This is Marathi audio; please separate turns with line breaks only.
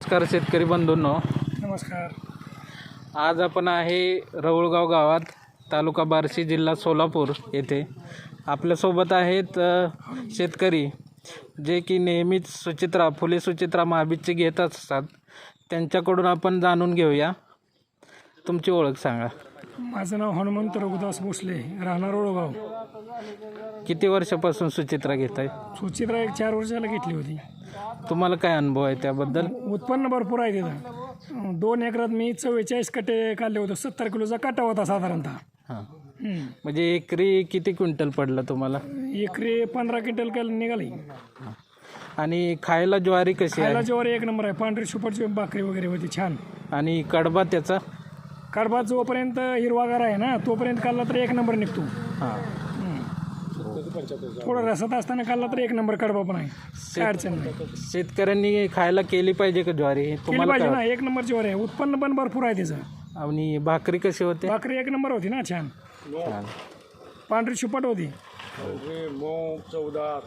नमस्कार शेतकरी बंधूंनो,
नमस्कार.
आज आपण आहे रौळगाव गावात, तालुका बार्शी, जिल्हा सोलापूर येथे. आपल्यासोबत आहेत शेतकरी जे की नेहमीच फुले सुचित्रा महाबीजची घेत असतात. त्यांच्याकडून आपण जाणून घेऊया. तुमची ओळख सांगा.
माझं नाव हनुमंत रघुदास भोसले, राहणार रोळगाव.
किती वर्षापासून सुचित्रा घेत आहे?
सुचित्रा एक 4 वर्षाला घेतली होती.
तुम्हाला काय अनुभव आहे त्याबद्दल?
उत्पन्न भरपूर आहे तिथं. 2 एकरात मी 44 कटे काढले होते. 70 किलोचा कटा होता साधारणतः.
हां, म्हणजे एकरी किती क्विंटल पडलं तुम्हाला?
एकरी 15 क्विंटल काल निघाली.
आणि खायला ज्वारी कशी
खायला
आहे?
ज्वारी एक नंबर आहे. पांढरी सुपटची भाकरी वगैरे होती छान.
आणि कडबा त्याचा?
कडबा जोपर्यंत हिरवागार आहे ना तोपर्यंत काढला तर एक नंबर निघतो.
हां,
थोडा रसात असताना काढला तर एक नंबर कडबा पण आहे. काय अडचण नाही.
शेतकऱ्यांनी खायला केली पाहिजे का ज्वारी?
केली
तुम्हाला
पाहिजे
काय
ना. एक नंबर ज्वारी आहे. उत्पन्न पण भरपूर आहे त्याचं.
आणि भाकरी कशी होते?
भाकरी एक नंबर होती ना छान.
छान.
पांढरी शुपट होती.
मऊ चवदार.